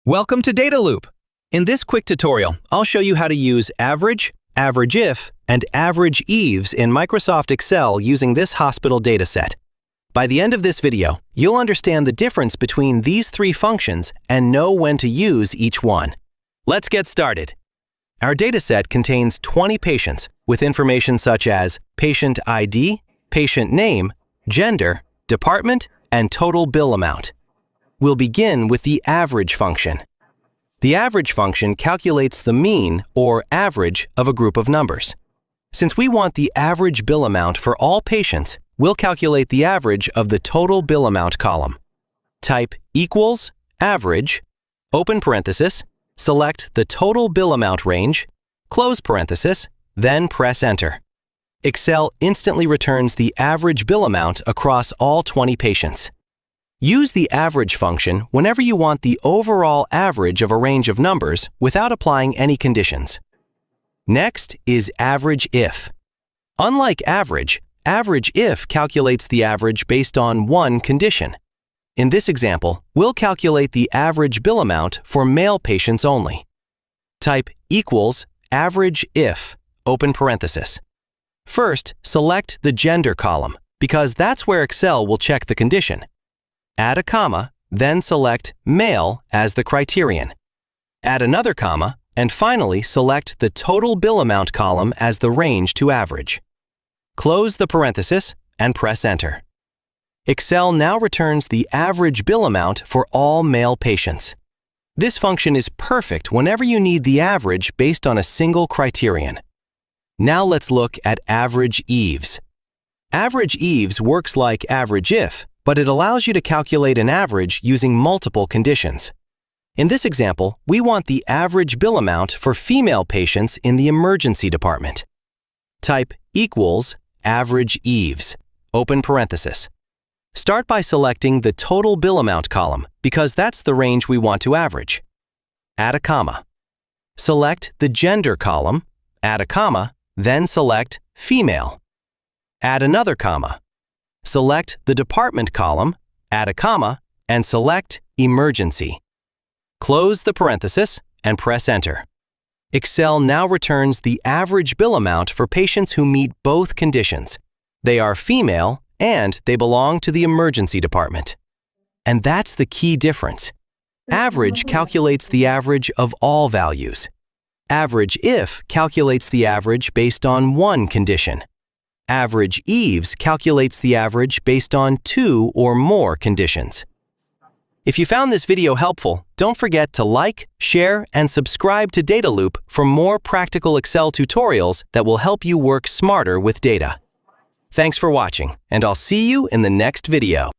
Welcome to Data Loop. In this quick tutorial, I'll show you how to use average, AVERAGEIF, and AVERAGEIFS in Microsoft Excel using this hospital dataset. By the end of this video, you'll understand the difference between these three functions and know when to use each one. Let's get started. Our dataset contains 20 patients with information such as patient ID, patient name, gender, department, and total bill amount. We'll begin with the average function. The average function calculates the mean, or average, of a group of numbers. Since we want the average bill amount for all patients, we'll calculate the average of the total bill amount column. Type equals average, open parenthesis, select the total bill amount range, close parenthesis, then press enter. Excel instantly returns the average bill amount across all 20 patients. Use the average function whenever you want the overall average of a range of numbers without applying any conditions. Next is AVERAGEIF. Unlike average, AVERAGEIF calculates the average based on one condition. In this example, we'll calculate the average bill amount for male patients only. Type equals AVERAGEIF, open parenthesis. First, select the gender column, because that's where Excel will check the condition. Add a comma, then select male as the criterion. Add another comma, and finally select the total bill amount column as the range to average. Close the parenthesis and press enter. Excel now returns the average bill amount for all male patients. This function is perfect whenever you need the average based on a single criterion. Now let's look at AVERAGEIFS. AVERAGEIFS works like AVERAGEIF, but it allows you to calculate an average using multiple conditions. In this example, we want the average bill amount for female patients in the emergency department. Type equals AVERAGEIFS, open parenthesis. Start by selecting the total bill amount column because that's the range we want to average. Add a comma. Select the gender column, add a comma, then select female. Add another comma. Select the department column, add a comma, and select emergency. Close the parenthesis and press enter. Excel now returns the average bill amount for patients who meet both conditions. They are female and they belong to the emergency department. And that's the key difference. Average calculates the average of all values. AVERAGEIF calculates the average based on one condition. AVERAGEIFS calculates the average based on two or more conditions. If you found this video helpful, don't forget to like, share, and subscribe to Data Loop for more practical Excel tutorials that will help you work smarter with data. Thanks for watching, and I'll see you in the next video.